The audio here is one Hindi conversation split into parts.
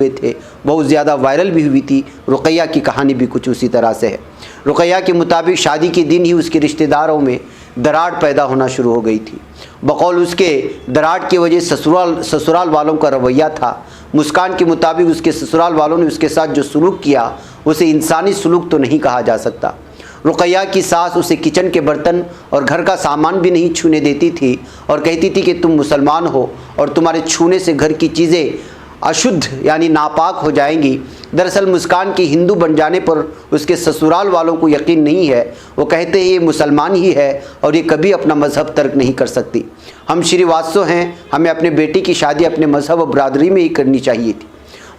हुए थे, बहुत ज़्यादा वायरल भी हुई थी। रुकैया की कहानी भी कुछ उसी तरह से है। रुकैया के मुताबिक शादी के दिन ही उसके रिश्तेदारों में दरार पैदा होना शुरू हो गई थी। बकौल उसके दरार की वजह ससुराल वालों का रवैया था। मुस्कान के मुताबिक उसके ससुराल वालों ने उसके साथ जो सलूक किया उसे इंसानी सलूक तो नहीं कहा जा सकता। रुकैया की सास उसे किचन के बर्तन और घर का सामान भी नहीं छूने देती थी और कहती थी कि तुम मुसलमान हो और तुम्हारे छूने से घर की चीज़ें अशुद्ध यानी नापाक हो जाएंगी। दरअसल मुस्कान के हिंदू बन जाने पर उसके ससुराल वालों को यकीन नहीं है। वो कहते हैं ये मुसलमान ही है और ये कभी अपना मज़हब तर्क नहीं कर सकती। हम श्रीवास्तव हैं, हमें अपने बेटी की शादी अपने मज़हब और बरादरी में ही करनी चाहिए थी।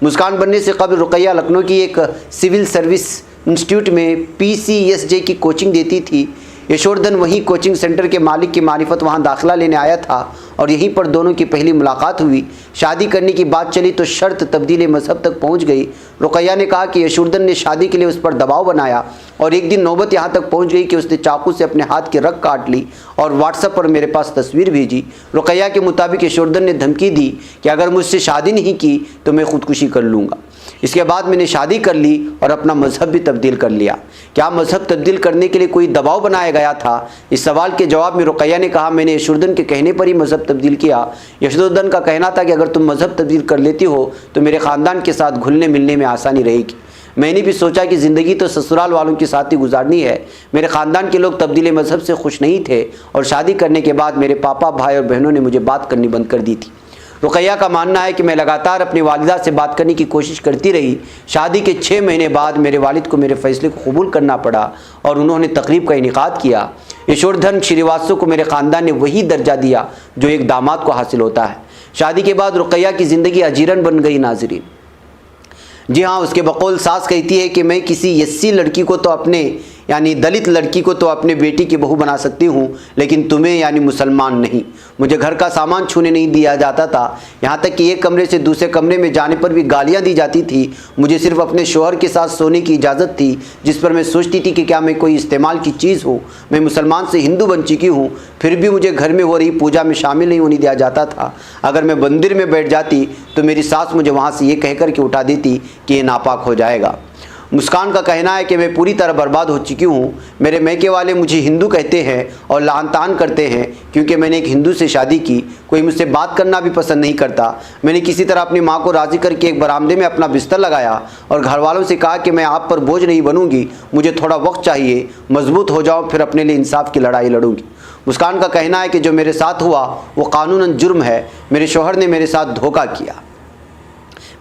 मुस्कान बनने से कबल रुकैया लखनऊ की एक सिविल सर्विस इंस्टीट्यूट में PCSJ की कोचिंग देती थी। यशोवर्धन वहीं कोचिंग सेंटर के मालिक की मारिफत वहां दाखिला लेने आया था और यहीं पर दोनों की पहली मुलाकात हुई। शादी करने की बात चली तो शर्त तब्दील मज़हब तक पहुंच गई। रुकैया ने कहा कि यशोवर्धन ने शादी के लिए उस पर दबाव बनाया और एक दिन नौबत यहां तक पहुंच गई कि उसने चाकू से अपने हाथ की रग काट ली और व्हाट्सएप पर मेरे पास तस्वीर भेजी। रुकैया के मुताबिक यशोवर्धन ने धमकी दी कि अगर मुझसे शादी नहीं की तो मैं खुदकुशी कर लूँगा। इसके बाद मैंने शादी कर ली और अपना मज़हब भी तब्दील कर लिया। क्या मज़हब तब्दील करने के लिए कोई दबाव बनाया गया था? इस सवाल के जवाब में रुकैया ने कहा, मैंने यशोवर्धन के कहने पर ही मज़हब तब्दील किया। यशोवर्धन का कहना था कि अगर तुम मज़हब तब्दील कर लेती हो तो मेरे ख़ानदान के साथ घुलने मिलने में आसानी रहेगी। मैंने भी सोचा कि ज़िंदगी तो ससुराल वालों के साथ ही गुजारनी है। मेरे ख़ानदान के लोग तब्दील मज़हब से खुश नहीं थे और शादी करने के बाद मेरे पापा, भाई और बहनों ने मुझे बात करनी बंद कर दी थी। रुकैया का मानना है कि मैं लगातार अपनी वालिदा से बात करने की कोशिश करती रही। शादी के 6 महीने बाद मेरे वालिद को मेरे फैसले को कबूल करना पड़ा और उन्होंने तकरीब का इनेकाद किया। यशोवर्धन श्रीवास्तव को मेरे ख़ानदान ने वही दर्जा दिया जो एक दामाद को हासिल होता है। शादी के बाद रुकैया की ज़िंदगी अजीरन बन गई। नाज़रीन, जी हाँ, उसके बकौल सास कहती है कि मैं किसी एससी लड़की को तो अपने यानी दलित लड़की को तो अपने बेटी की बहू बना सकती हूँ, लेकिन तुम्हें यानी मुसलमान नहीं। मुझे घर का सामान छूने नहीं दिया जाता था, यहाँ तक कि एक कमरे से दूसरे कमरे में जाने पर भी गालियाँ दी जाती थी। मुझे सिर्फ अपने शौहर के साथ सोने की इजाज़त थी, जिस पर मैं सोचती थी कि क्या मैं कोई इस्तेमाल की चीज़ हूँ। मैं मुसलमान से हिंदू बन चुकी हूँ, फिर भी मुझे घर में हो रही पूजा में शामिल नहीं होने दिया जाता था। अगर मैं मंदिर में बैठ जाती तो मेरी सास मुझे वहाँ से ये कह कर के उठा देती कि ये नापाक हो जाएगा। मुस्कान का कहना है कि मैं पूरी तरह बर्बाद हो चुकी हूँ। मेरे मैके वाले मुझे हिंदू कहते हैं और लान तान करते हैं क्योंकि मैंने एक हिंदू से शादी की। कोई मुझसे बात करना भी पसंद नहीं करता। मैंने किसी तरह अपनी माँ को राज़ी करके एक बरामदे में अपना बिस्तर लगाया और घर वालों से कहा कि मैं आप पर बोझ नहीं बनूंगी, मुझे थोड़ा वक्त चाहिए, मजबूत हो जाओ, फिर अपने लिए इंसाफ की लड़ाई लड़ूंगी। मुस्कान का कहना है कि जो मेरे साथ हुआ वो कानूनन जुर्म है। मेरे शौहर ने मेरे साथ धोखा किया।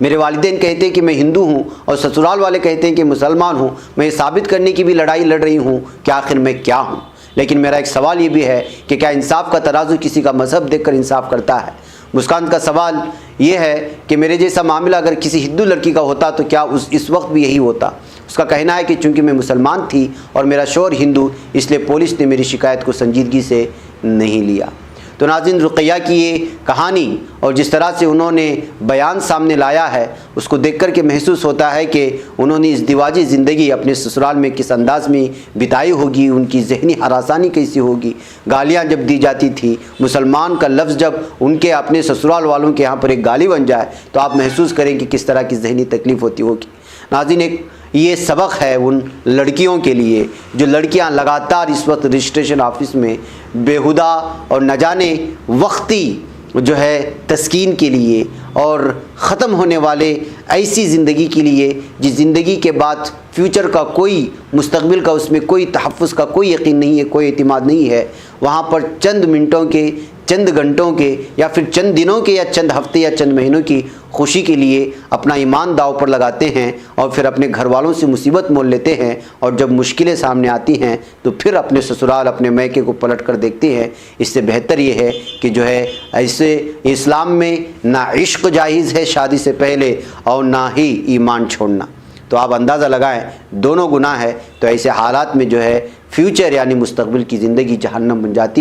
मेरे वालिदैन कहते हैं कि मैं हिंदू हूँ और ससुराल वाले कहते हैं कि मुसलमान हूँ। मैं ये साबित करने की भी लड़ाई लड़ रही हूँ कि आखिर मैं क्या हूँ। लेकिन मेरा एक सवाल ये भी है कि क्या इंसाफ का तराजू किसी का मज़हब देखकर इंसाफ करता है? मुस्कान का सवाल ये है कि मेरे जैसा मामला अगर किसी हिंदू लड़की का होता तो क्या इस वक्त भी यही होता? उसका कहना है कि चूँकि मैं मुसलमान थी और मेरा शौहर हिंदू, इसलिए पुलिस ने मेरी शिकायत को संजीदगी से नहीं लिया। तो नाज़रीन, रुकैया की ये कहानी और जिस तरह से उन्होंने बयान सामने लाया है उसको देख कर के महसूस होता है कि उन्होंने इस दिवाजी ज़िंदगी अपने ससुराल में किस अंदाज में बिताई होगी, उनकी जहनी हरासानी कैसी होगी। गालियाँ जब दी जाती थी, मुसलमान का लफ्ज़ जब उनके अपने ससुराल वालों के यहाँ पर एक गाली बन जाए तो आप महसूस करें कि किस तरह की जहनी तकलीफ़ होती होगी। नाज़रीन, एक ये सबक है उन लड़कियों के लिए जो लड़कियां लगातार इस वक्त रजिस्ट्रेशन ऑफिस में बेहुदा और न जाने वक्ती जो है तस्कीन के लिए और ख़त्म होने वाले ऐसी ज़िंदगी के लिए जिस ज़िंदगी के बाद फ्यूचर का कोई, मुस्तकबिल का उसमें कोई तहफ़्फ़ुज़ का कोई यकीन नहीं है, कोई एतमाद नहीं है, वहाँ पर चंद मिनटों के, चंद घंटों के या फिर चंद दिनों के या चंद हफ्ते या चंद महीनों की खुशी के लिए अपना ईमान दाव पर लगाते हैं और फिर अपने घर वालों से मुसीबत मोल लेते हैं और जब मुश्किलें सामने आती हैं तो फिर अपने ससुराल, अपने मैके को पलट कर देखते हैं। इससे बेहतर ये है कि जो है ऐसे इस्लाम में ना इश्क जायज़ है शादी से पहले और ना ही ईमान छोड़ना। तो आप अंदाज़ा लगाएं, दोनों गुनाह है। तो ऐसे हालात में जो है फ्यूचर यानी मुस्तकबिल की ज़िंदगी जहन्नम बन जाती है।